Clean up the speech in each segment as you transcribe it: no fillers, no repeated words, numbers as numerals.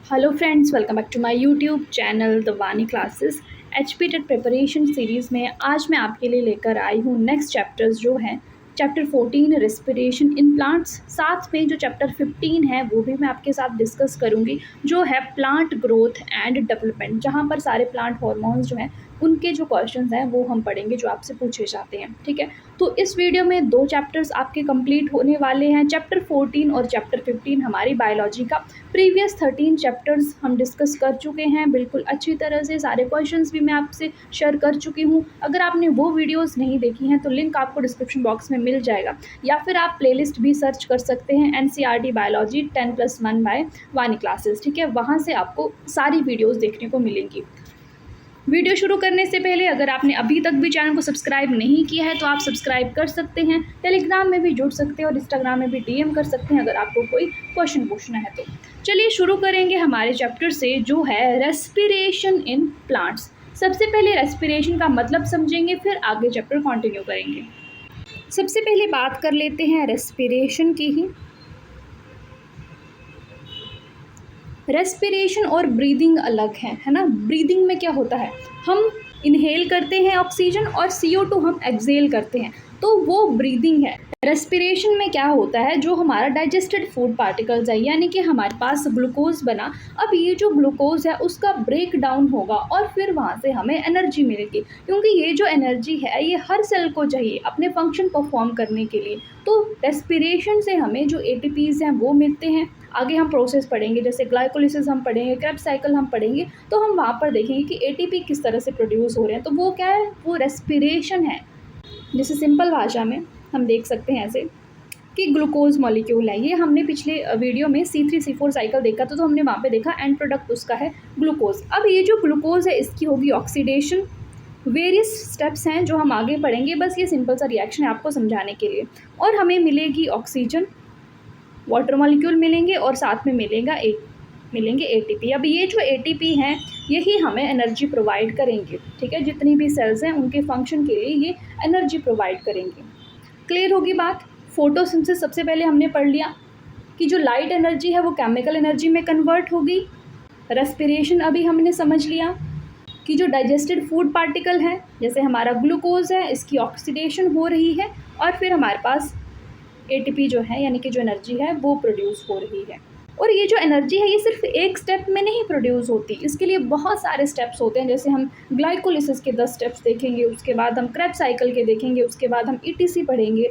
Hello friends, welcome back to my YouTube channel the Vani classes. HP TET preparation series में आज मैं आपके लिए लेकर आई हूँ नेक्स्ट चैप्टर्स जो हैं चैप्टर 14 रेस्पिरेशन इन प्लांट्स। साथ में जो चैप्टर 15 है वो भी मैं आपके साथ डिस्कस करूँगी, जो है प्लांट ग्रोथ एंड डेवलपमेंट, जहाँ पर सारे प्लांट हॉर्मोन्स जो हैं उनके जो क्वेश्चंस हैं वो हम पढ़ेंगे जो आपसे पूछे जाते हैं। ठीक है, तो इस वीडियो में 2 चैप्टर्स आपके कंप्लीट होने वाले हैं। चैप्टर 14 और चैप्टर 15 हमारी बायोलॉजी का प्रीवियस 13 चैप्टर्स हम डिस्कस कर चुके हैं बिल्कुल अच्छी तरह से। सारे क्वेश्चंस भी मैं आपसे शेयर कर चुकी हूँ। अगर आपने वो वीडियोस नहीं देखी हैं तो लिंक आपको डिस्क्रिप्शन बॉक्स में मिल जाएगा, या फिर आप प्लेलिस्ट भी सर्च कर सकते हैं NCERT बायोलॉजी 10+1 बाय वानी क्लासेस। ठीक है, वहाँ से आपको सारी वीडियोज़ देखने को मिलेंगी। वीडियो शुरू करने से पहले अगर आपने अभी तक भी चैनल को सब्सक्राइब नहीं किया है तो आप सब्सक्राइब कर सकते हैं। टेलीग्राम में भी जुड़ सकते हैं और इंस्टाग्राम में भी DM कर सकते हैं अगर आपको कोई क्वेश्चन पूछना है तो। चलिए शुरू करेंगे हमारे चैप्टर से, जो है रेस्पिरेशन इन प्लांट्स। सबसे पहले रेस्पिरेशन का मतलब समझेंगे, फिर आगे चैप्टर कंटिन्यू करेंगे। सबसे पहले बात कर लेते हैं रेस्पिरेशन की ही। रेस्पिरेशन और ब्रीदिंग अलग है ना। ब्रीदिंग में क्या होता है, हम इनहेल करते हैं ऑक्सीजन और CO2 हम एक्सहेल करते हैं, तो वो ब्रीदिंग है। रेस्पिरेशन में क्या होता है, जो हमारा डाइजेस्टेड फूड पार्टिकल्स है, यानी कि हमारे पास ग्लूकोज बना, अब ये जो ग्लूकोज है उसका ब्रेक डाउन होगा और फिर वहाँ से हमें एनर्जी मिलेगी, क्योंकि ये जो एनर्जी है ये हर सेल को चाहिए अपने फंक्शन परफॉर्म करने के लिए। तो रेस्पिरेशन से हमें जो ATPs हैं वो मिलते हैं। आगे हम प्रोसेस पढ़ेंगे, जैसे ग्लाइकोलिसिस हम पढ़ेंगे, क्रेब्स साइकिल हम पढ़ेंगे, तो हम वहाँ पर देखेंगे कि ATP किस तरह से प्रोड्यूस हो रहे हैं। तो वो क्या है, वो रेस्पिरेशन है। जैसे सिंपल भाषा में हम देख सकते हैं ऐसे कि ग्लूकोज मॉलिक्यूल है, ये हमने पिछले वीडियो में C3C4 साइकिल देखा था, तो हमने वहाँ पे देखा एंड प्रोडक्ट उसका है ग्लूकोज। अब ये जो ग्लूकोज है इसकी होगी ऑक्सीडेशन। वेरियस स्टेप्स हैं जो हम आगे पढ़ेंगे, बस ये सिंपल सा रिएक्शन है आपको समझाने के लिए। और हमें मिलेगी ऑक्सीजन, वाटर मॉलिक्यूल मिलेंगे और साथ में मिलेंगे ATP। अब ये जो ATP हैं यही हमें एनर्जी प्रोवाइड करेंगे। ठीक है, जितनी भी सेल्स हैं उनके फंक्शन के लिए ये एनर्जी प्रोवाइड करेंगे। क्लियर होगी बात। फोटोसिंथेसिस सबसे पहले हमने पढ़ लिया कि जो लाइट एनर्जी है वो केमिकल एनर्जी में कन्वर्ट होगी। रेस्पिरेशन अभी हमने समझ लिया कि जो डाइजेस्टेड फूड पार्टिकल है, जैसे हमारा ग्लूकोज है, इसकी ऑक्सीडेशन हो रही है और फिर हमारे पास ATP जो है यानी कि जो एनर्जी है वो प्रोड्यूस हो रही है। और ये जो एनर्जी है ये सिर्फ एक स्टेप में नहीं प्रोड्यूस होती, इसके लिए बहुत सारे स्टेप्स होते हैं। जैसे हम ग्लाइकोलिसिस के 10 स्टेप्स देखेंगे, उसके बाद हम क्रेब्स साइकिल के देखेंगे, उसके बाद हम ETC पढ़ेंगे।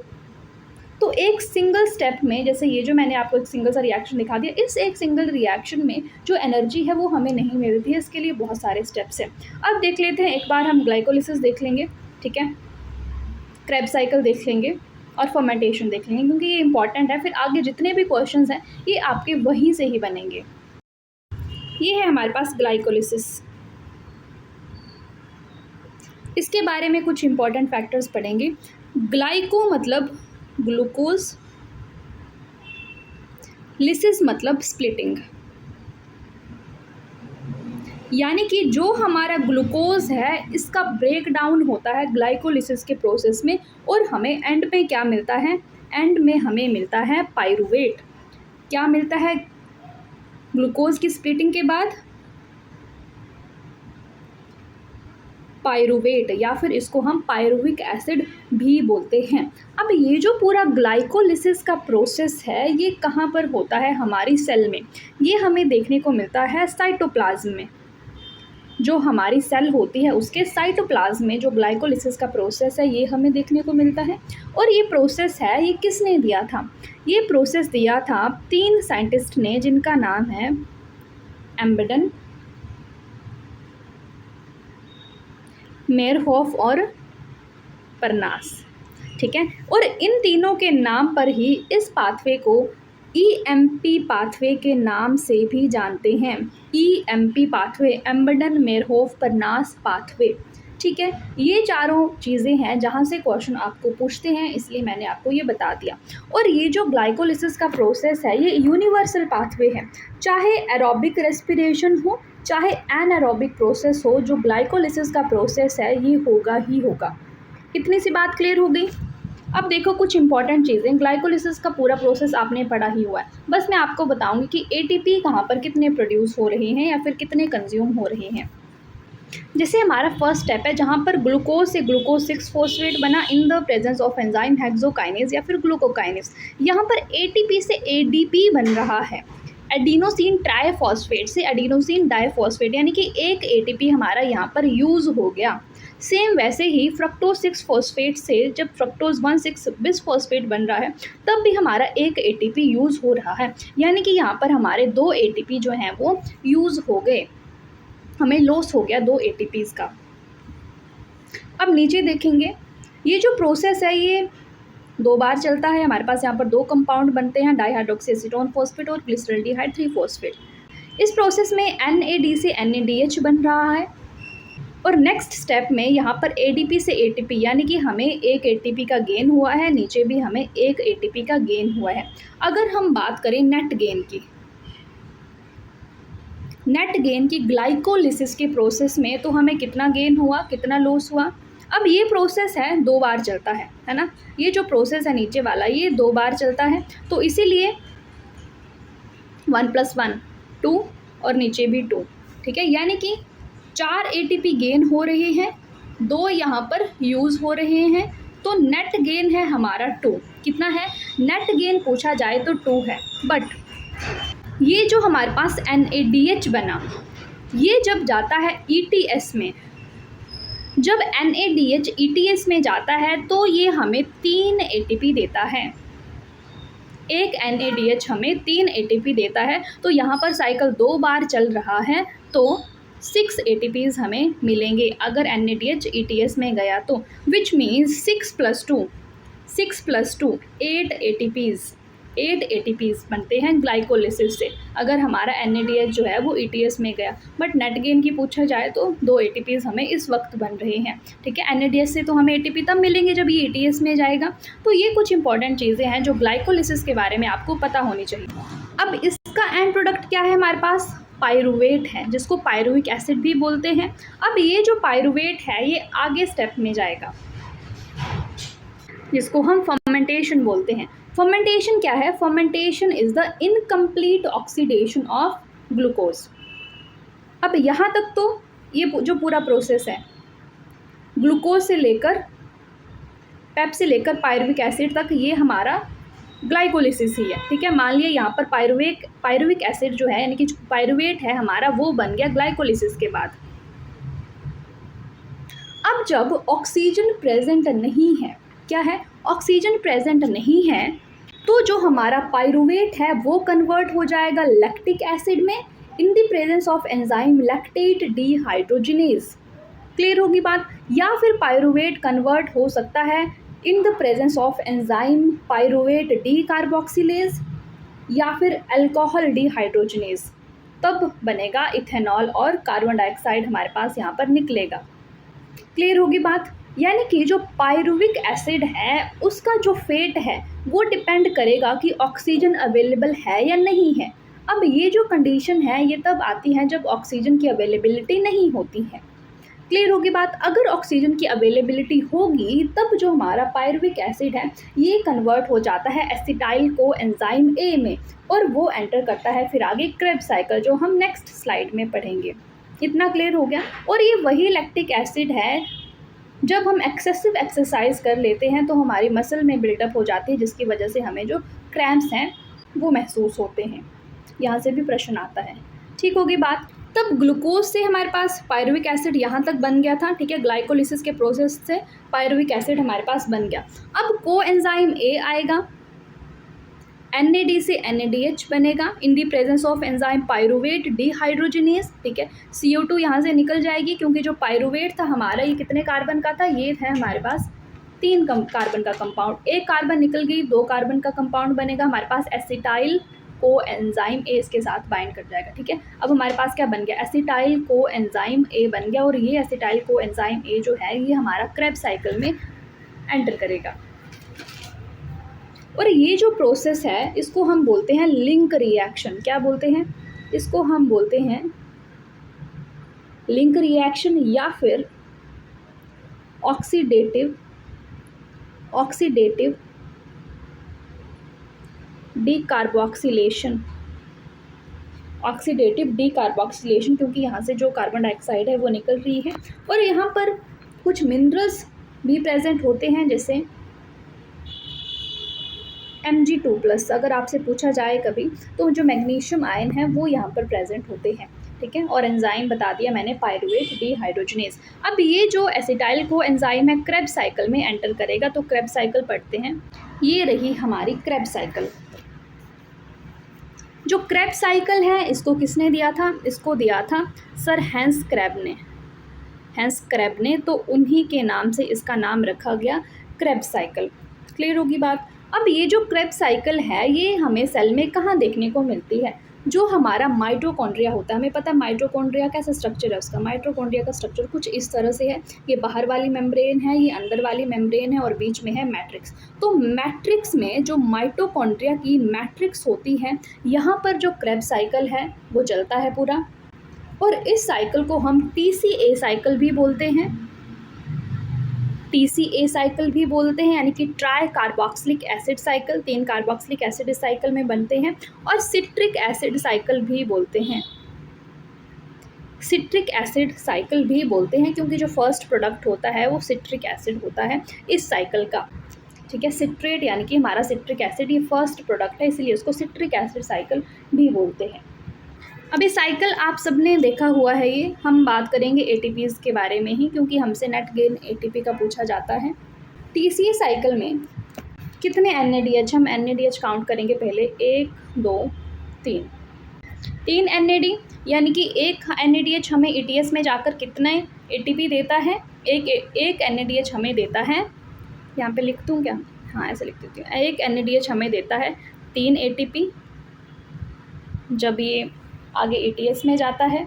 तो एक सिंगल स्टेप में, जैसे ये जो मैंने आपको एक सिंगल सा रिएक्शन दिखा दिया, इस एक सिंगल रिएक्शन में जो एनर्जी है वो हमें नहीं मिलती है, इसके लिए बहुत सारे स्टेप्स हैं। अब देख लेते हैं, एक बार हम ग्लाइकोलिसिस देख लेंगे, ठीक है, क्रेब्स साइकिल देख लेंगे और फर्मेंटेशन देख लेंगे, क्योंकि ये इंपॉर्टेंट है। फिर आगे जितने भी क्वेश्चंस हैं ये आपके वहीं से ही बनेंगे। ये है हमारे पास ग्लाइकोलिसिस। इसके बारे में कुछ इंपॉर्टेंट फैक्टर्स पढ़ेंगे। ग्लाइको मतलब ग्लूकोज, लिसिस मतलब स्प्लिटिंग, यानी कि जो हमारा ग्लूकोज है इसका ब्रेक डाउन होता है ग्लाइकोलिसिस के प्रोसेस में, और हमें एंड में क्या मिलता है, एंड में हमें मिलता है पाइरूवेट। क्या मिलता है ग्लूकोज की स्प्लिटिंग के बाद, पाइरूवेट, या फिर इसको हम पाइरुविक एसिड भी बोलते हैं। अब ये जो पूरा ग्लाइकोलिसिस का प्रोसेस है ये कहाँ पर होता है, हमारी सेल में। ये हमें देखने को मिलता है साइटोप्लाज्म में। जो हमारी सेल होती है उसके साइटोप्लाज्म में जो ग्लाइकोलिसिस का प्रोसेस है ये हमें देखने को मिलता है। और ये प्रोसेस है, ये किसने दिया था, ये प्रोसेस दिया था 3 साइंटिस्ट ने, जिनका नाम है एम्बेडन, मेयरहोफ और परनास। ठीक है, और इन तीनों के नाम पर ही इस पाथवे को EMP पाथवे के नाम से भी जानते हैं। EMP pathway, Embden, Meyerhof, Parnas pathway. ठीक है, ये चारों चीज़ें हैं जहाँ से क्वेश्चन आपको पूछते हैं, इसलिए मैंने आपको ये बता दिया। और ये जो ग्लाइकोलिसिस का प्रोसेस है ये यूनिवर्सल पाथवे है, चाहे एरोबिक रेस्पिरेशन हो चाहे एनारोबिक प्रोसेस हो, जो ग्लाइकोलिसिस का प्रोसेस है ये होगा ही होगा। इतनी सी बात क्लियर हो गई। अब देखो कुछ इंपॉर्टेंट चीज़ें, ग्लाइकोलिसिस का पूरा प्रोसेस आपने पढ़ा ही हुआ है, बस मैं आपको बताऊंगी कि एटीपी कहाँ पर कितने प्रोड्यूस हो रहे हैं या फिर कितने कंज्यूम हो रहे हैं। जैसे हमारा फर्स्ट स्टेप है जहाँ पर ग्लूकोज से ग्लूकोज 6 फॉस्फेट बना in the presence of enzyme hexokinase या फिर ग्लूकोकाइनेज। यहाँ पर एटीपी से एडीपी बन रहा है, एडिनोसिन ट्राइफॉस्फेट से एडिनोसिन डाइफॉस्फेट, यानी कि एक एटीपी हमारा यहाँ पर यूज़ हो गया। सेम वैसे ही फ्रक्टोज 6 फॉस्फेट से जब फ्रक्टोज 1,6 बिसफॉस्फेट बन रहा है तब भी हमारा एक एटीपी यूज़ हो रहा है, यानी कि यहाँ पर हमारे 2 एटीपी जो हैं वो यूज़ हो गए, हमें लॉस हो गया 2 एटीपीज़ का। अब नीचे देखेंगे, ये जो प्रोसेस है ये 2 बार चलता है। हमारे पास यहाँ पर 2 कंपाउंड बनते हैं, डाईहाइड्रोक्सी एसीटोन फॉस्फेट और ग्लिसरॉल्डिहाइड 3 फॉस्फेट। इस प्रोसेस में NAD से NADH बन रहा है और नेक्स्ट स्टेप में यहाँ पर ADP से ATP, यानी कि हमें एक ATP का गेन हुआ है, नीचे भी हमें एक ATP का गेन हुआ है। अगर हम बात करें नेट गेन की, नेट गेन की ग्लाइकोलिसिस के प्रोसेस में, तो हमें कितना गेन हुआ, कितना लॉस हुआ। अब ये प्रोसेस है 2 बार चलता है ना, ये जो प्रोसेस है नीचे वाला ये 2 बार चलता है, तो इसीलिए 1 + 1 2 और नीचे भी 2, ठीक है, यानी कि 4 ATP गेन हो रहे हैं, 2 यहाँ पर यूज़ हो रहे हैं, तो नेट गेन है हमारा 2। कितना है नेट गेन पूछा जाए तो 2 है। बट ये जो हमारे पास NADH बना, ये जब जाता है ETS में, जब NADH ETS में जाता है तो ये हमें 3 ATP देता है, एक NADH हमें 3 ATP देता है। तो यहाँ पर साइकिल 2 बार चल रहा है तो 6 ATPs हमें मिलेंगे अगर NADH ETS में गया तो, विच मीन्स 6 + 2 8 ATPs बनते हैं ग्लाइकोलिसिस से, अगर हमारा NADH जो है वो ETS में गया। बट नेट गेन की पूछा जाए तो 2 ATPs हमें इस वक्त बन रहे हैं, ठीक है। NADH से तो हमें ATP तब मिलेंगे जब ये ETS में जाएगा। तो ये कुछ इंपॉर्टेंट चीज़ें हैं जो ग्लाइकोलिसिस के बारे में आपको पता होनी चाहिए। अब इसका एंड प्रोडक्ट क्या है हमारे पास, पायरुवेट है, जिसको पायरुविक एसिड भी बोलते हैं। अब ये जो पायरुवेट है ये आगे स्टेप में जाएगा, जिसको हम फर्मेंटेशन बोलते हैं। फर्मेंटेशन क्या है, fermentation is the incomplete oxidation of glucose. अब यहाँ तक तो ये जो पूरा प्रोसेस है, ग्लूकोज से लेकर पेप से लेकर पायरुविक एसिड तक, ये हमारा ग्लाइकोलिसिस ही है, ठीक है। मान लिया यहाँ पर पायरुविक एसिड जो है यानी कि पायरुवेट है हमारा, वो बन गया ग्लाइकोलिसिस के बाद। अब जब ऑक्सीजन प्रेजेंट नहीं है, क्या है, ऑक्सीजन प्रेजेंट नहीं है, तो जो हमारा पायरुवेट है वो कन्वर्ट हो जाएगा लैक्टिक एसिड में in the presence of enzyme lactate dehydrogenase. Clear होगी बात। या फिर पायरुवेट कन्वर्ट हो सकता है in the presence of enzyme pyruvate D carboxylase या फिर अल्कोहल डीहाइड्रोजिनेज, तब बनेगा इथेनॉल और कार्बन डाइऑक्साइड हमारे पास यहाँ पर निकलेगा। क्लियर होगी बात। यानी कि जो पायरुविक एसिड है उसका जो फेट है वो डिपेंड करेगा कि ऑक्सीजन अवेलेबल है या नहीं है। अब ये जो कंडीशन है ये तब आती है जब ऑक्सीजन की अवेलेबिलिटी नहीं होती है। क्लियर होगी बात। अगर ऑक्सीजन की अवेलेबिलिटी होगी तब जो हमारा पायरुविक एसिड है ये कन्वर्ट हो जाता है एसिटाइल को एंजाइम ए में और वो एंटर करता है फिर आगे क्रेब्स साइकिल, जो हम नेक्स्ट स्लाइड में पढ़ेंगे। इतना क्लियर हो गया। और ये वही लैक्टिक एसिड है जब हम एक्सेसिव एक्सरसाइज कर लेते हैं तो हमारी मसल में बिल्डअप हो जाती है, जिसकी वजह से हमें जो क्रैम्प्स हैं वो महसूस होते हैं। यहाँ से भी प्रश्न आता है, ठीक होगी बात। तब ग्लूकोज से हमारे पास पायरुविक एसिड यहाँ तक बन गया था, ठीक है। ग्लाइकोलिसिस के प्रोसेस से पायरुविक एसिड हमारे पास बन गया। अब को एंजाइम ए आएगा, NAD से NADH बनेगा in the presence of enzyme pyruvate dehydrogenase, ठीक है। CO2 यहाँ से निकल जाएगी क्योंकि जो पायरुवेट था हमारा ये कितने कार्बन का था, ये है हमारे पास 3 कार्बन का कंपाउंड। एक कार्बन निकल गई, 2 कार्बन का कंपाउंड बनेगा हमारे पास एसिटाइल को एंजाइम ए इसके साथ बाइंड कर जाएगा, ठीक है। अब हमारे पास क्या बन गया, एसिटाइल को एंजाइम ए बन गया और ये एसिटाइल को एंजाइम ए जो है ये हमारा क्रेब्स साइकिल में एंटर करेगा। और ये जो प्रोसेस है इसको हम बोलते हैं लिंक रिएक्शन। क्या बोलते हैं इसको, हम बोलते हैं लिंक रिएक्शन या फिर ऑक्सीडेटिव डीकार्बोक्सिलेशन, ऑक्सीडेटिव डीकार्बोक्सिलेशन, क्योंकि यहाँ से जो कार्बन डाइऑक्साइड है वो निकल रही है। और यहाँ पर कुछ मिनरल्स भी प्रेजेंट होते हैं, जैसे Mg2+। अगर आपसे पूछा जाए कभी तो जो मैग्नीशियम आयन है वो यहाँ पर प्रेजेंट होते हैं, ठीक है। और एंजाइम बता दिया मैंने, पायरुवेट डिहाइड्रोजनेज। अब ये जो एसिटाइल को एंजाइम है क्रेब्स साइकिल में एंटर करेगा, तो क्रेब्स साइकिल पढ़ते हैं। ये रही हमारी क्रेब्स साइकिल। जो क्रेब्स साइकिल है इसको किसने दिया था? इसको दिया था सर हैंस क्रैब ने, हैंस क्रैब ने। तो उन्हीं के नाम से इसका नाम रखा गया क्रेब्स साइकिल। क्लियर होगी बात। अब ये जो क्रेब्स साइकिल है ये हमें सेल में कहाँ देखने को मिलती है? जो हमारा माइटोकॉन्ड्रिया होता है, हमें पता है माइटोकॉन्ड्रिया कैसा स्ट्रक्चर है उसका। माइटोकॉन्ड्रिया का स्ट्रक्चर कुछ इस तरह से है, ये बाहर वाली मेम्ब्रेन है, ये अंदर वाली मेम्ब्रेन है, और बीच में है मैट्रिक्स। तो मैट्रिक्स में जो माइटोकॉन्ड्रिया की मैट्रिक्स होती है, यहाँ पर जो क्रेब्स साइकिल है वो चलता है पूरा। और इस साइकिल को हम TCA साइकिल भी बोलते हैं, TCA साइकिल भी बोलते हैं, यानी कि try carboxylic acid cycle. 3 carboxylic acid इस साइकिल में बनते हैं। और सिट्रिक एसिड साइकिल भी बोलते हैं, सिट्रिक एसिड साइकिल भी बोलते हैं, क्योंकि जो फर्स्ट प्रोडक्ट होता है वो सिट्रिक एसिड होता है इस साइकिल का, ठीक है। सिट्रेट यानी कि हमारा सिट्रिक एसिड ये फर्स्ट प्रोडक्ट है, इसलिए उसको सिट्रिक एसिड साइकिल भी बोलते हैं। अब ये साइकिल आप सबने देखा हुआ है, ये हम बात करेंगे ATPs के बारे में ही, क्योंकि हमसे नेट गेन ATP का पूछा जाता है। TCA साइकिल में कितने NADH, हम NADH काउंट करेंगे पहले, 1 2 3 NAD, यानी कि एक NADH हमें ETS में जाकर कितने ATP देता है? एक NADH हमें देता है, यहाँ पे लिख दूँ क्या? हाँ ऐसे लिख देती हूँ। एक NADH हमें देता है 3 ATP जब ये आगे ETS में जाता है।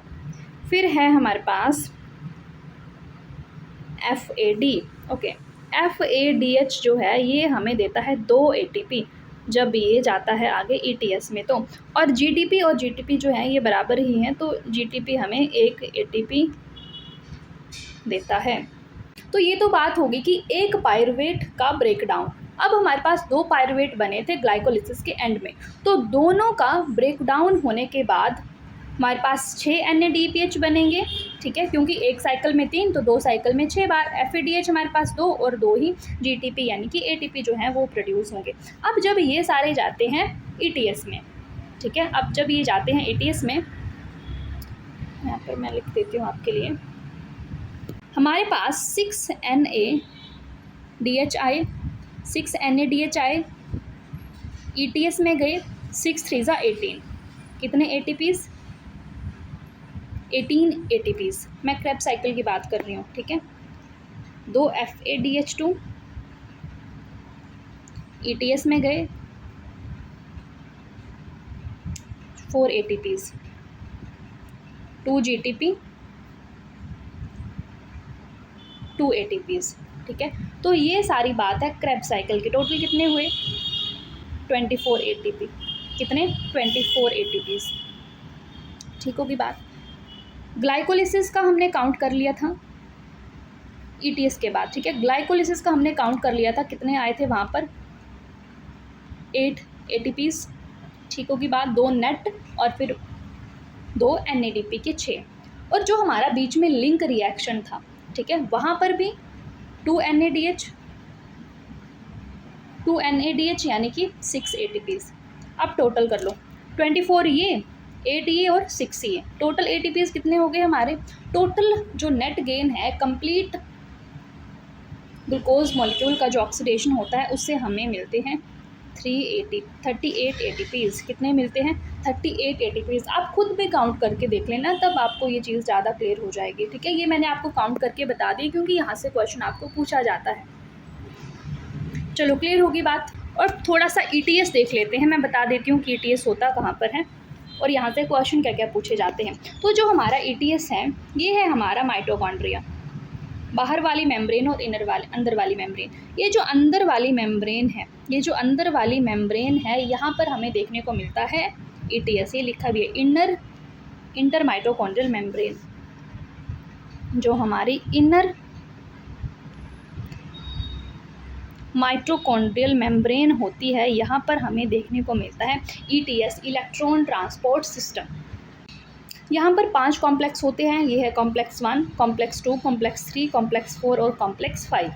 फिर है हमारे पास FAD, ओके। FADH जो है ये हमें देता है 2 ATP जब ये जाता है आगे ETS में। तो और GTP जो है ये बराबर ही हैं, तो GTP हमें 1 ATP देता है। तो ये तो बात होगी कि एक पायरुवेट का ब्रेकडाउन। अब हमारे पास 2 पायरुवेट बने थे ग्लाइकोलिसिस के एंड में, तो दोनों का ब्रेकडाउन होने के बाद हमारे पास 6 NADPH बनेंगे, ठीक है, क्योंकि एक साइकिल में 3 तो 2 साइकिल में 6 बार। FADH हमारे पास 2 और 2 ही GTP यानी कि ATP जो है वो प्रोड्यूस होंगे। अब जब ये सारे जाते हैं ETS में, ठीक है, अब जब ये जाते हैं ETS में, यहाँ पर मैं लिख देती हूँ आपके लिए, हमारे पास 6 NADH ETS में गए, 6 3 ज़ा 18, कितने ATPs? 18 ATPs। मैं क्रेब्स साइकिल की बात कर रही हूँ, ठीक है। 2 FADH2 ETS में गए, 4 ATPs, 2 GTP, 2 ATPs, ठीक है। तो ये सारी बात है क्रेब्स साइकिल की। टोटल कितने हुए? 24 ATP। कितने? 24 ATPs, ठीक होगी बात। ग्लाइकोलिसिस का हमने काउंट कर लिया था ETS के बाद, ठीक है। ग्लाइकोलिसिस का हमने काउंट कर लिया था, कितने आए थे वहाँ पर? 8 ATPs, ठीक होगी बात। 2 नेट और फिर 2 NADP के 6। और जो हमारा बीच में लिंक रिएक्शन था, ठीक है, वहाँ पर भी 2 NADH यानी कि 6 ATPs। अब टोटल कर लो, 24 ये, 8 ये और 6 ये, टोटल ATPs कितने हो गए हमारे? टोटल जो नेट गेन है कंप्लीट ग्लूकोज मॉलिक्यूल का जो ऑक्सीडेशन होता है उससे हमें मिलते हैं 38 ATPs। कितने मिलते हैं? 38 ATPs। आप खुद भी काउंट करके देख लेना, तब आपको ये चीज़ ज़्यादा क्लियर हो जाएगी, ठीक है। ये मैंने आपको काउंट करके बता दी क्योंकि यहाँ से क्वेश्चन आपको पूछा जाता है। चलो क्लियर होगी बात। और थोड़ा सा ETS देख लेते हैं, मैं बता देती हूँ कि ETS होता कहाँ पर है और यहाँ से क्वेश्चन क्या क्या पूछे जाते हैं। तो जो हमारा ETS है ये है हमारा माइटोकॉन्ड्रिया, बाहर वाली मेम्ब्रेन और अंदर वाली मेम्ब्रेन। ये जो अंदर वाली मेम्ब्रेन है, यहाँ पर हमें देखने को मिलता है ETS। ये लिखा भी है इंटर माइटोकॉन्ड्रियल मेम्ब्रेन, जो हमारी इनर माइटोकॉन्ड्रियल मेम्ब्रेन होती है, यहाँ पर हमें देखने को मिलता है ETS, इलेक्ट्रॉन ट्रांसपोर्ट सिस्टम। यहाँ पर 5 कॉम्प्लेक्स होते हैं, ये है कॉम्प्लेक्स 1, कॉम्प्लेक्स 2, कॉम्प्लेक्स 3, कॉम्प्लेक्स 4 और कॉम्प्लेक्स 5।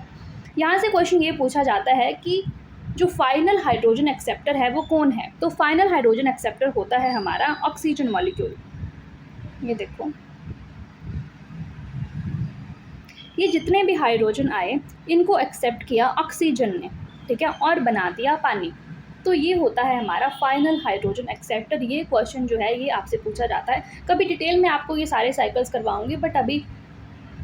यहाँ से क्वेश्चन ये पूछा जाता है कि जो फाइनल हाइड्रोजन एक्सेप्टर है वो कौन है। तो फाइनल हाइड्रोजन एक्सेप्टर होता है हमारा ऑक्सीजन मॉलिक्यूल। ये देखो, ये जितने भी हाइड्रोजन आए इनको एक्सेप्ट किया ऑक्सीजन ने, ठीक है, और बना दिया पानी। तो ये होता है हमारा फाइनल हाइड्रोजन एक्सेप्टर। ये क्वेश्चन जो है ये आपसे पूछा जाता है। कभी डिटेल में आपको ये सारे साइकिल्स करवाऊंगी, बट अभी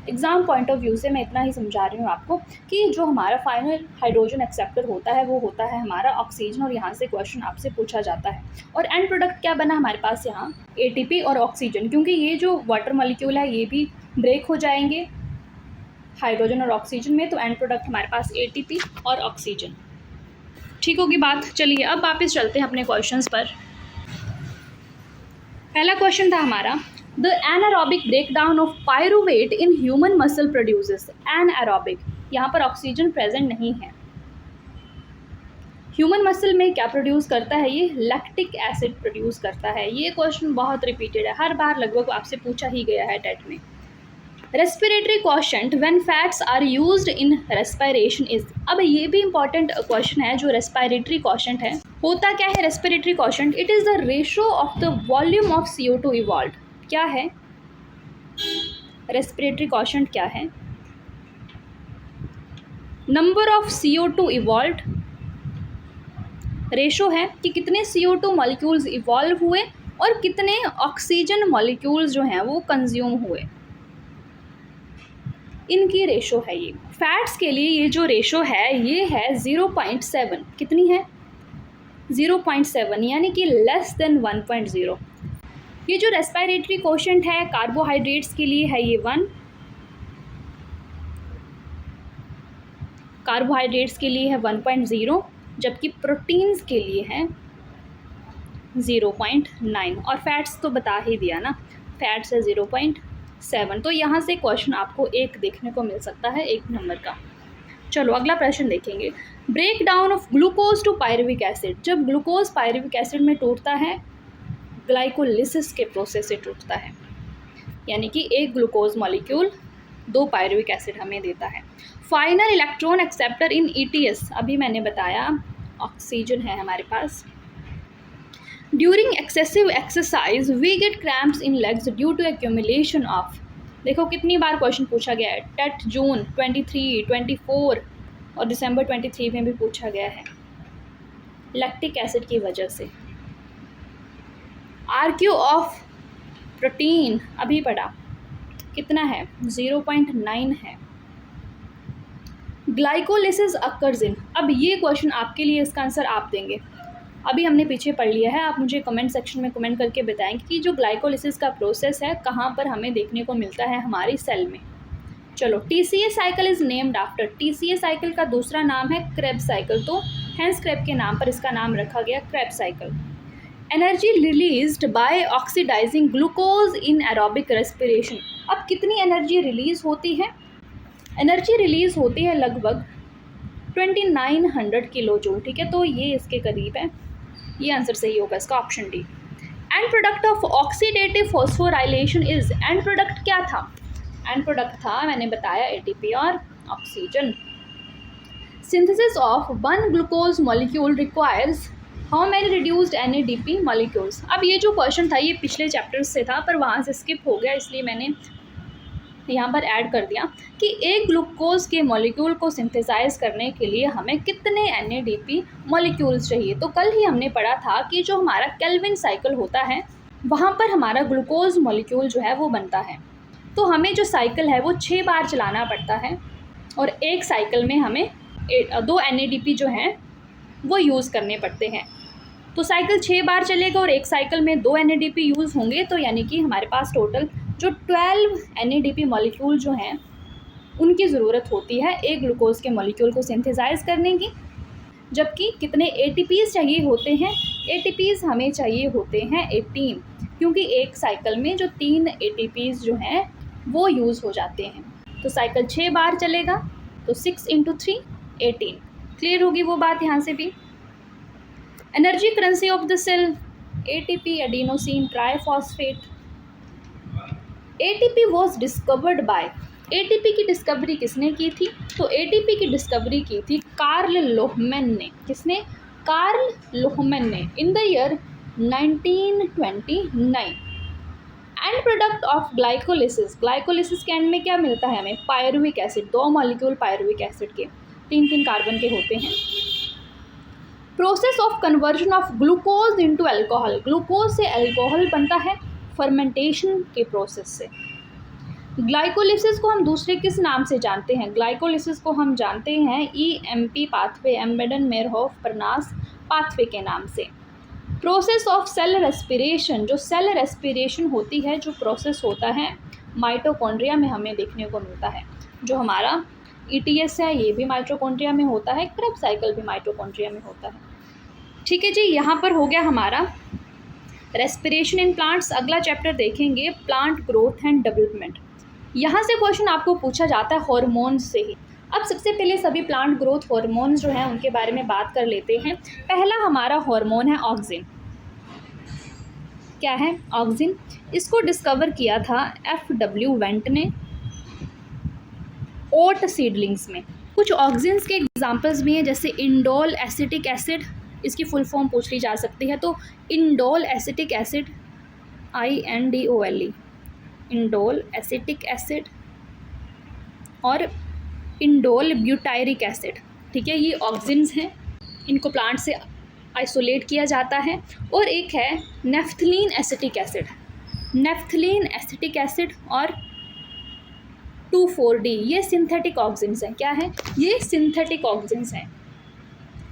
एग्ज़ाम पॉइंट ऑफ व्यू से मैं इतना ही समझा रही हूँ आपको कि जो हमारा फाइनल हाइड्रोजन एक्सेप्टर होता है वो होता है हमारा ऑक्सीजन, और यहाँ से क्वेश्चन आपसे पूछा जाता है। और एंड प्रोडक्ट क्या बना हमारे पास यहाँ, ATP और ऑक्सीजन, क्योंकि ये जो वाटर मॉलिक्यूल है ये भी ब्रेक हो जाएंगे हाइड्रोजन और ऑक्सीजन में, तो एंड प्रोडक्ट हमारे पास ATP और ऑक्सीजन। ठीक होगी बात। चलिए अब वापस चलते हैं अपने क्वेश्चंस पर। पहला क्वेश्चन था हमारा, the anaerobic breakdown of pyruvate in human muscle produces anaerobic. यहाँ पर ऑक्सीजन प्रेजेंट नहीं है। ह्यूमन मसल में क्या प्रोड्यूस करता है, ये लैक्टिक एसिड प्रोड्यूस करता है। ये क्वेश्चन बहुत रिपीटेड है, हर बार लगभग आपसे पूछा ही गया है टेट में। Respiratory quotient when fats are used in respiration is. अब ये भी इंपॉर्टेंट क्वेश्चन है, जो रेस्पिरेटरी क्वोशंट है होता क्या है respiratory quotient, it is the ratio of the volume of CO2 evolve. क्या है रेस्पिरेटरी क्वोशंट, क्या है, number of CO2 evolve, ratio है कि कितने CO2 मॉलिक्यूल्स इवॉल्व हुए और कितने ऑक्सीजन मॉलिक्यूल्स जो हैं वो कंज्यूम हुए, इनकी रेशो है ये। फैट्स के लिए ये जो रेशो है ये है 0.7। कितनी है, 0.7, यानी कि लेस देन 1.0। ये जो रेस्पिरेटरी क्वोशंट है कार्बोहाइड्रेट्स के लिए है ये 1, कार्बोहाइड्रेट्स के लिए है 1.0, जबकि प्रोटीन्स के लिए है 0.9, और फैट्स तो बता ही दिया ना, फैट्स है 0.7। तो यहाँ से क्वेश्चन आपको एक देखने को मिल सकता है, 1 नंबर का। चलो अगला प्रश्न देखेंगे, break down of glucose to pyruvic acid. जब ग्लूकोज पायरुविक एसिड में टूटता है, ग्लाइकोलिसिस के प्रोसेस से टूटता है, यानी कि एक ग्लूकोज मॉलिक्यूल 2 पायरुविक एसिड हमें देता है। Final electron acceptor in ETS, अभी मैंने बताया ऑक्सीजन है हमारे पास। During excessive exercise we get cramps in legs due to accumulation of. देखो कितनी बार क्वेश्चन पूछा गया है, टेट जून 23, 24 और दिसंबर 23 में भी पूछा गया है, लैक्टिक एसिड की वजह से। RQ ऑफ प्रोटीन अभी पढ़ा, कितना है, 0.9 है। ग्लाइकोलिसिस अकर्स इन, अब ये क्वेश्चन आपके लिए इसका आंसर आप देंगे, अभी हमने पीछे पढ़ लिया है। आप मुझे कमेंट सेक्शन में कमेंट करके बताएंगे कि जो ग्लाइकोलिसिस का प्रोसेस है कहाँ पर हमें देखने को मिलता है हमारी सेल में। चलो, TCA cycle is named after. TCA cycle का दूसरा नाम है क्रेब्स साइकिल, तो हेंस क्रेब के नाम पर इसका नाम रखा गया Krebs cycle. Energy released by oxidising glucose in aerobic respiration. अब कितनी एनर्जी रिलीज़ होती है, एनर्जी रिलीज़ होती है लगभग 2900 किलो जूल, ठीक है, तो ये इसके करीब है, ये आंसर सही होगा इसका, option D. And product of oxidative phosphorylation is, and product क्या था, एंड प्रोडक्ट था मैंने बताया ATP और oxygen. Synthesis of 1 glucose molecule requires how many reduced NADP molecules. अब ये जो क्वेश्चन था ये पिछले चैप्टर से था, पर वहाँ से स्किप हो गया, इसलिए मैंने यहाँ पर ऐड कर दिया कि एक ग्लूकोज के मॉलिक्यूल को सिंथेसाइज करने के लिए हमें कितने NADP मॉलिक्यूल्स चाहिए। तो कल ही हमने पढ़ा था कि जो हमारा केल्विन साइकिल होता है वहाँ पर हमारा ग्लूकोज मॉलिक्यूल जो है वो बनता है, तो हमें जो साइकिल है वो 6 बार चलाना पड़ता है, और एक साइकिल में हमें 2 NADP जो हैं वो यूज़ करने पड़ते हैं। तो साइकिल 6 बार चलेगा और एक साइकिल में 2 NADP यूज़ होंगे, तो यानी कि हमारे पास टोटल जो 12 NADP मॉलिक्यूल जो हैं उनकी ज़रूरत होती है एक ग्लूकोज के मॉलिक्यूल को सिंथेसाइज करने की। जबकि कितने ATPs चाहिए होते हैं, ATPs हमें चाहिए होते हैं 18, क्योंकि एक साइकिल में जो 3 ATPs जो हैं वो यूज़ हो जाते हैं। तो साइकिल 6 बार चलेगा, तो 6 × 3 18, क्लियर होगी वो बात यहाँ से भी। Energy currency of the cell, ATP, adenosine triphosphate. ATP was discovered by, ATP की डिस्कवरी किसने की थी? तो एटीपी की डिस्कवरी की थी कार्ल लोहमैन ने। किसने? कार्ल लोहमैन ने, in the year 1929। And product of glycolysis, glycolysis के एंड में क्या मिलता है हमें? Pyruvic acid, 2 molecule pyruvic acid के, 3 कार्बन के होते हैं। Process of conversion of glucose into alcohol, glucose से अल्कोहल बनता है फर्मेंटेशन के प्रोसेस से। ग्लाइकोलिसिस को हम दूसरे किस नाम से जानते हैं? ग्लाइकोलिसिस को हम जानते हैं EMP pathway, Embden Meyerhof Parnas pathway के नाम से। प्रोसेस ऑफ सेल रेस्पिरेशन, जो सेल रेस्पिरेशन होती है, जो प्रोसेस होता है माइटोकॉन्ड्रिया में हमें देखने को मिलता है। जो हमारा ETS है ये भी माइटोकॉन्ड्रिया में होता है, क्रेब्स साइकिल भी माइटोकॉन्ड्रिया में होता है। ठीक है जी, यहाँ पर हो गया हमारा रेस्पिरेशन इन प्लांट्स। अगला चैप्टर देखेंगे प्लांट ग्रोथ एंड डेवलपमेंट। यहाँ से क्वेश्चन आपको पूछा जाता है हार्मोन्स से ही। अब सबसे पहले सभी प्लांट ग्रोथ हार्मोन्स जो हैं उनके बारे में बात कर लेते हैं। पहला हमारा हार्मोन है ऑक्सिन। क्या है? ऑक्सिन। इसको डिस्कवर किया था FW वेंट ने ओट सीडलिंग्स में। कुछ ऑक्सिन्स के एग्जांपल्स भी हैं, जैसे इंडोल एसिटिक एसिड, इसकी फुल फॉर्म पूछ ली जा सकती है। तो indole acetic acid, INDOLE, indole acetic acid, और इंडोल ब्यूटायरिक एसिड। ठीक है, ये ऑक्सिन्स हैं, इनको प्लांट से आइसोलेट किया जाता है। और एक है naphthalene acetic acid, naphthalene acetic acid और 2,4-D, ये सिंथेटिक ऑक्सिन्स हैं। क्या है? ये सिंथेटिक ऑक्सिन्स हैं।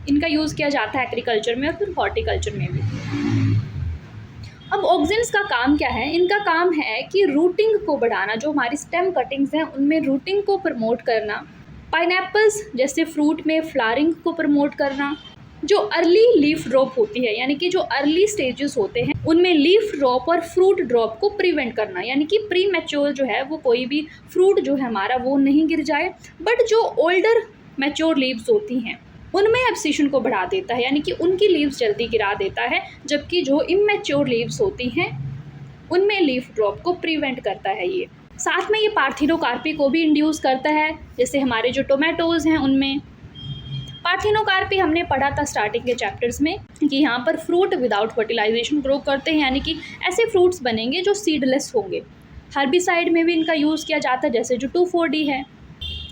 इनका यूज़ किया जाता है एग्रीकल्चर में और फिर हॉर्टिकल्चर में भी। अब ऑक्सिन्स का काम क्या है? इनका काम है कि रूटिंग को बढ़ाना, जो हमारी स्टेम कटिंग्स हैं उनमें रूटिंग को प्रमोट करना, पाइनएप्पल्स जैसे फ्रूट में फ्लावरिंग को प्रमोट करना, जो अर्ली लीफ ड्रॉप होती है, यानी कि जो अर्ली स्टेजेस होते हैं उनमें लीफ ड्रॉप और फ्रूट ड्रॉप को प्रिवेंट करना, यानी कि प्री मैच्योर जो है वो कोई भी फ्रूट जो है हमारा वो नहीं गिर जाए। बट जो ओल्डर मैच्योर लीव्स होती हैं उनमें एब्सिशन को बढ़ा देता है, यानी कि उनकी लीव्स जल्दी गिरा देता है, जबकि जो इमैच्योर लीव्स होती हैं उनमें लीफ ड्रॉप को प्रिवेंट करता है ये। साथ में ये पार्थिनोकार्पी को भी इंड्यूस करता है, जैसे हमारे जो टोमेटोज़ हैं उनमें। पार्थिनोकार्पी हमने पढ़ा था स्टार्टिंग के चैप्टर्स में कि यहाँ पर फ्रूट विदाउट फर्टिलाइजेशन ग्रो करते हैं, यानी कि ऐसे फ्रूट्स बनेंगे जो सीडलेस होंगे। हर्बिसाइड में भी इनका यूज़ किया जाता है, जैसे जो 2,4-D है।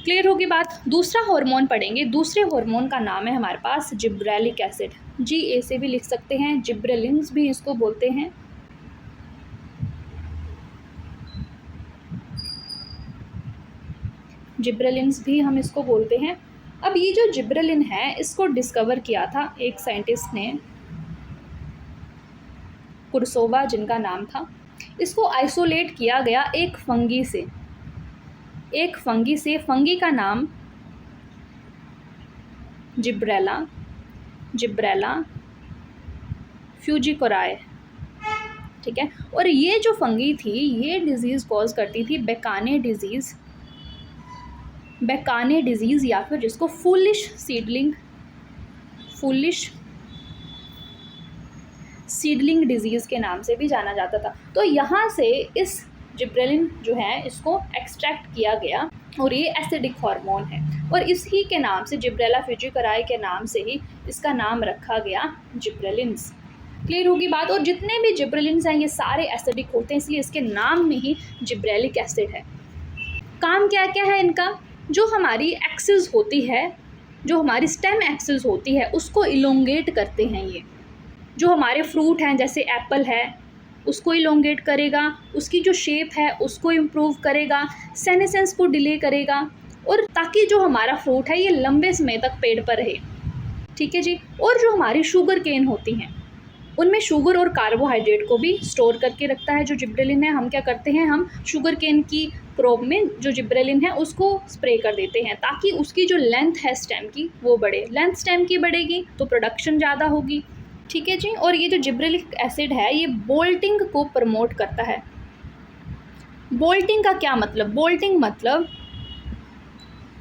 क्लियर होगी बात। दूसरा हार्मोन पढ़ेंगे। दूसरे हार्मोन का नाम है हमारे पास जिब्रेलिक एसिड, GA से भी लिख सकते हैं, जिब्रेलिन्स भी इसको बोलते हैं। जिब्रेलिन्स भी हम इसको बोलते हैं। अब ये जो जिब्रेलिन है इसको डिस्कवर किया था एक साइंटिस्ट ने, कुर्सोवा जिनका नाम था। इसको आइसोलेट किया गया एक फंगी से, एक फंगी से। फंगी का नाम जिब्रेला फ्यूजिकोराई। ठीक है, और ये जो फंगी थी ये डिजीज़ कॉज करती थी बेकाने डिजीज़, या फिर जिसको फूलिश सीडलिंग डिजीज़ के नाम से भी जाना जाता था। तो यहाँ से इस जिब्रेलिन जो है इसको एक्सट्रैक्ट किया गया और ये एसिडिक हार्मोन है, और इसी के नाम से जिब्रेला फ्यूजिकोराई के नाम से ही इसका नाम रखा गया जिब्रेलिन्स। क्लियर होगी बात। और जितने भी जिब्रेलिन्स हैं ये सारे एसिडिक होते हैं, इसलिए इसके नाम में ही जिब्रेलिक एसिड है। काम क्या क्या है इनका? जो हमारी एक्सिस होती है, जो हमारी स्टेम एक्सिस होती है उसको इलोंगेट करते हैं ये। जो हमारे फ्रूट हैं जैसे एप्पल है उसको इलोंगेट करेगा, उसकी जो शेप है उसको इम्प्रूव करेगा, सेनेसेंस को डिले करेगा, और ताकि जो हमारा फ्रूट है ये लंबे समय तक पेड़ पर रहे। ठीक है जी। और जो हमारी शुगर केन होती हैं उनमें शुगर और कार्बोहाइड्रेट को भी स्टोर करके रखता है जो जिब्रेलिन है। हम क्या करते हैं, हम शुगर केन की क्रॉप में जो जिब्रेलिन है उसको स्प्रे कर देते हैं ताकि उसकी जो लेंथ है स्टेम की वो बढ़े। लेंथ स्टेम की बढ़ेगी तो प्रोडक्शन ज़्यादा होगी। ठीक है जी। और ये जो जिब्रेलिक एसिड है ये बोल्टिंग को प्रमोट करता है। बोल्टिंग का क्या मतलब? बोल्टिंग मतलब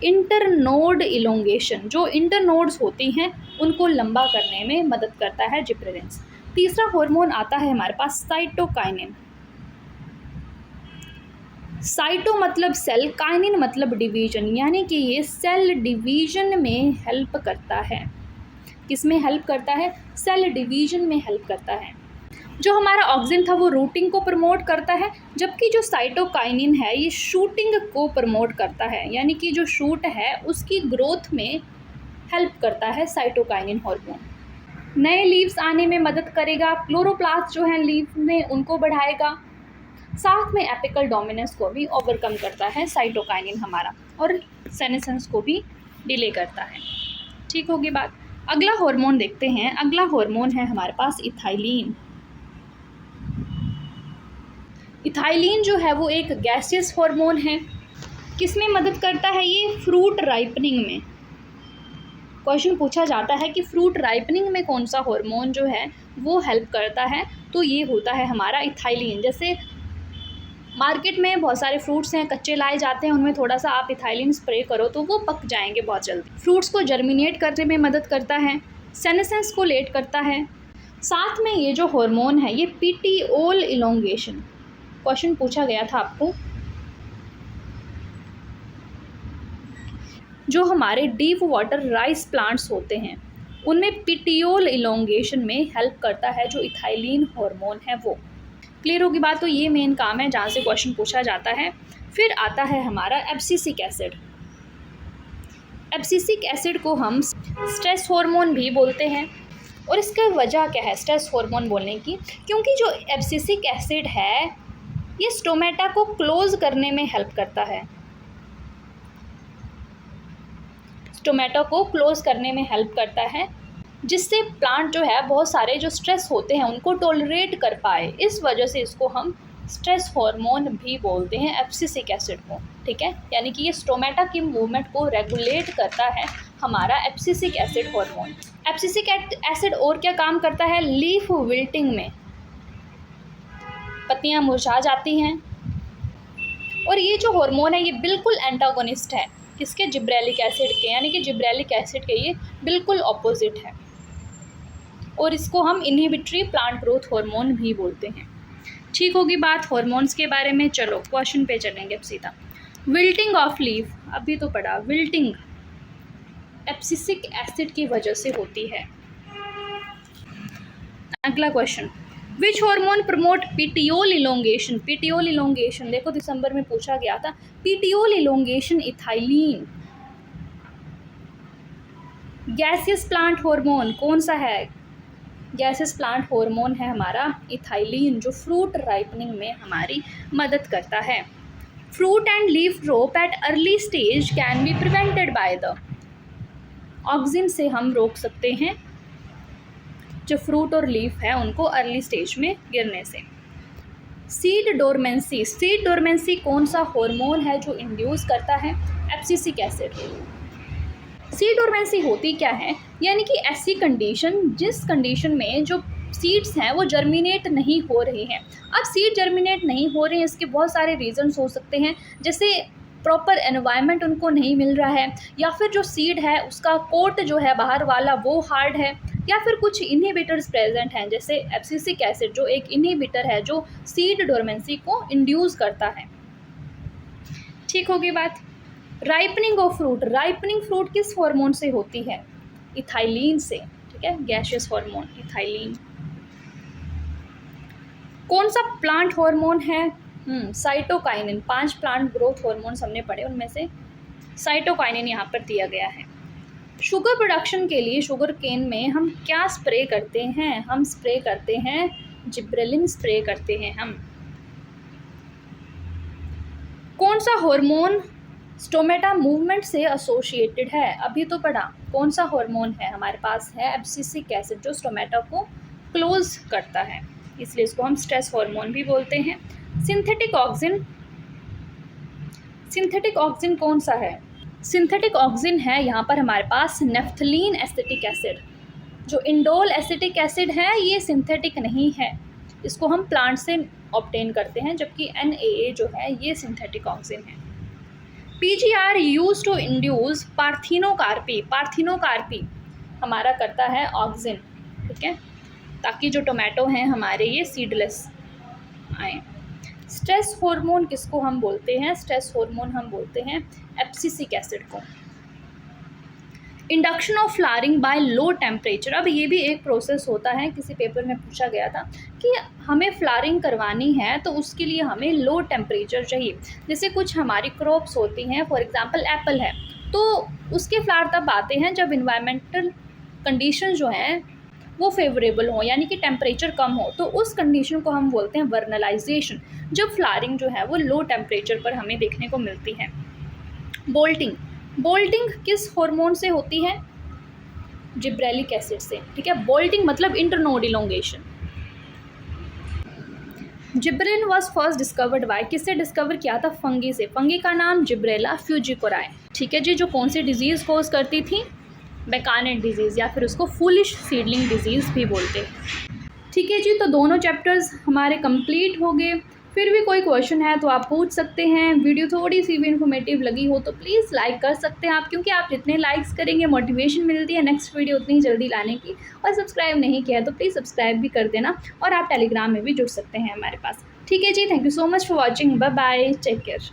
इंटरनोड इलोंगेशन, जो इंटरनोड्स होती हैं उनको लंबा करने में मदद करता है जिब्रेलिन्स। तीसरा हार्मोन आता है हमारे पास साइटोकाइनिन। साइटो मतलब सेल, काइनिन मतलब डिवीजन, यानी कि ये सेल डिवीजन में हेल्प करता है। किस में हेल्प करता है? सेल डिवीजन में हेल्प करता है। जो हमारा ऑक्सिन था वो रूटिंग को प्रमोट करता है, जबकि जो साइटोकाइनिन है ये शूटिंग को प्रमोट करता है, यानी कि जो शूट है उसकी ग्रोथ में हेल्प करता है साइटोकाइनिन हार्मोन। नए लीव्स आने में मदद करेगा, क्लोरोप्लास्ट जो है लीव में उनको बढ़ाएगा, साथ में एपिकल डोमिनेंस को भी ओवरकम करता है साइटोकाइनिन हमारा, और सेनेसेंस को भी डिले करता है। ठीक होगी बात। अगला हार्मोन देखते हैं। अगला हार्मोन है हमारे पास इथाइलिन। इथाइलिन जो है वो एक गैसियस हार्मोन है। किस में मदद करता है ये? फ्रूट राइपनिंग में। क्वेश्चन पूछा जाता है कि फ्रूट राइपनिंग में कौन सा हार्मोन जो है वो हेल्प करता है, तो ये होता है हमारा इथाइलिन। जैसे मार्केट में बहुत सारे फ्रूट्स हैं, कच्चे लाए जाते हैं, उनमें थोड़ा सा आप इथाइलिन स्प्रे करो तो वो पक जाएंगे बहुत जल्दी। फ्रूट्स को जर्मिनेट करने में मदद करता है, सेनेसेंस को लेट करता है। साथ में ये जो हार्मोन है ये पीटिओल इलोंगेशन, क्वेश्चन पूछा गया था आपको, जो हमारे डीप वाटर राइस प्लांट्स होते हैं उनमें पीटिओल इलोंगेशन में हेल्प करता है जो इथाइलिन हार्मोन है वो। क्लियर होगी बात। तो ये मेन काम है जहाँ से क्वेश्चन पूछा जाता है। फिर आता है हमारा एब्सिसिक एसिड। एब्सिसिक एसिड को हम स्ट्रेस हार्मोन भी बोलते हैं, और इसका वजह क्या है स्ट्रेस हार्मोन बोलने की? क्योंकि जो एब्सिसिक एसिड है ये स्टोमेटा को क्लोज करने में हेल्प करता है, स्टोमेटा को क्लोज करने में हेल्प करता है, जिससे प्लांट जो है बहुत सारे जो स्ट्रेस होते हैं उनको टॉलरेट कर पाए। इस वजह से इसको हम स्ट्रेस हार्मोन भी बोलते हैं एब्सिसिक एसिड को। ठीक है, यानी कि ये स्टोमेटा की मूवमेंट को रेगुलेट करता है हमारा abscisic acid hormone. Abscisic acid और क्या काम करता है? लीफ विल्टिंग में, पत्तियां मुरझा जाती हैं। और ये जो हार्मोन है ये बिल्कुल एंटागोनिस्ट है किसके? जिब्रेलिक एसिड के, यानी कि जिब्रेलिक एसिड के ये बिल्कुल ऑपोजिट है, और इसको हम इनहिबिटरी प्लांट ग्रोथ हार्मोन भी बोलते हैं। ठीक होगी बात हार्मोन्स के बारे में। चलो क्वेश्चन पे चलेंगे अब सीधा। विल्टिंग ऑफ लीफ, अभी तो पढ़ा, विल्टिंग एब्सिसिक एसिड की वजह से होती है। अगला question, which hormone promote petiole elongation? Petiole elongation देखो दिसंबर में पूछा गया था। Petiole elongation ethylene. Gaseous plant hormone कौन सा है? गैसेस प्लांट हार्मोन है हमारा इथाइलिन, जो फ्रूट राइपनिंग में हमारी मदद करता है। Fruit and leaf drop at early stage can be prevented by the auxin से हम रोक सकते हैं जो फ्रूट और लीफ है उनको अर्ली स्टेज में गिरने से। सीड डोरमेंसी, सीड डोरमेंसी कौन सा हार्मोन है जो इंड्यूस करता है? Abscisic acid. सीड डोरमेंसी होती क्या है? यानी कि ऐसी कंडीशन जिस कंडीशन में जो सीड्स हैं वो जर्मिनेट नहीं हो रही हैं। अब सीड जर्मिनेट नहीं हो रहे हैं, इसके बहुत सारे रीजंस हो सकते हैं, जैसे प्रॉपर एनवायरनमेंट उनको नहीं मिल रहा है, या फिर जो सीड है उसका कोट जो है बाहर वाला वो हार्ड है, या फिर कुछ इनहिबिटर्स प्रेजेंट हैं, जैसे एब्सिसिक एसिड जो एक इनहिबिटर है जो सीड डोरमेंसी को इंड्यूस करता है। ठीक होगी बात। Ripening of fruit, ripening fruit किस हार्मोन से होती है? इथाइलिन से। ठीक है, गैसियस हार्मोन इथाइलिन। कौन सा प्लांट हार्मोन है? साइटोकाइनिन। 5 प्लांट ग्रोथ हार्मोन्स हमने पढ़े, उनमें से साइटोकाइनिन यहाँ पर दिया गया है। शुगर प्रोडक्शन के लिए शुगर केन में हम क्या स्प्रे करते हैं? हम स्प्रे करते हैं जिब्रेलिन स्प्रे करते हैं हम। कौन सा हार्मोन स्टोमेटा मूवमेंट से एसोसिएटेड है? अभी तो पढ़ा। कौन सा हार्मोन है हमारे पास? है एब्सिसिक एसिड जो स्टोमेटा को क्लोज करता है, इसलिए इसको हम स्ट्रेस हार्मोन भी बोलते हैं। सिंथेटिक ऑक्सिन, सिंथेटिक ऑक्सिन कौन सा है? सिंथेटिक ऑक्सिन है यहाँ पर हमारे पास नेफ्थलीन एसिटिक एसिड। जो इंडोल एसिटिक एसिड है ये सिंथेटिक नहीं है, इसको हम प्लांट से ऑब्टेन करते हैं, जबकि NaA जो है ये सिंथेटिक ऑक्सिन है। PGR use to induce parthenocarpy. Parthenocarpy हमारा करता है ऑक्सिन, ठीक है, ताकि जो टोमेटो हैं हमारे ये सीडलेस आए। स्ट्रेस हार्मोन किसको हम बोलते हैं? स्ट्रेस हार्मोन हम बोलते हैं एब्सिसिक एसिड को। Induction of flowering by low temperature. अब ये भी एक प्रोसेस होता है, किसी पेपर में पूछा गया था कि हमें फ्लावरिंग करवानी है तो उसके लिए हमें लो टेम्परेचर चाहिए। जैसे कुछ हमारी क्रॉप्स होती हैं, फॉर एग्जांपल एप्पल है, तो उसके फ्लावर तब आते हैं जब इन्वायरमेंटल कंडीशन जो हैं वो फेवरेबल हो, यानी कि टेम्परेचर कम हो, तो उस कंडीशन को हम बोलते हैं वर्नलाइजेशन, जब फ्लावरिंग जो है वो लो टेम्परेचर पर हमें देखने को मिलती है। बोल्टिंग। बोल्टिंग किस हार्मोन से होती है? जिब्रेलिक एसिड से, ठीक है। बोल्टिंग मतलब internode elongation. Gibberellin was first discovered by, किससे डिस्कवर किया था? फंगी से। फंगी का नाम जिब्रेला फ्यूजिकोराई, ठीक है जी, जो कौन सी डिजीज़ कोज करती थी? बेकानेट डिजीज़, या फिर उसको फूलिश सीडलिंग डिजीज़ भी बोलते हैं, ठीक है जी। तो दोनों चैप्टर्स हमारे कंप्लीट हो गए। फिर भी कोई क्वेश्चन है तो आप पूछ सकते हैं। वीडियो थोड़ी सी भी इन्फॉर्मेटिव लगी हो तो प्लीज़ लाइक कर सकते हैं आप, क्योंकि आप जितने लाइक्स करेंगे मोटिवेशन मिलती है नेक्स्ट वीडियो उतनी जल्दी लाने की। और सब्सक्राइब नहीं किया तो प्लीज़ सब्सक्राइब भी कर देना, और आप टेलीग्राम में भी जुड़ सकते हैं हमारे पास, ठीक है जी। Thank you so much for watching, bye bye, take care.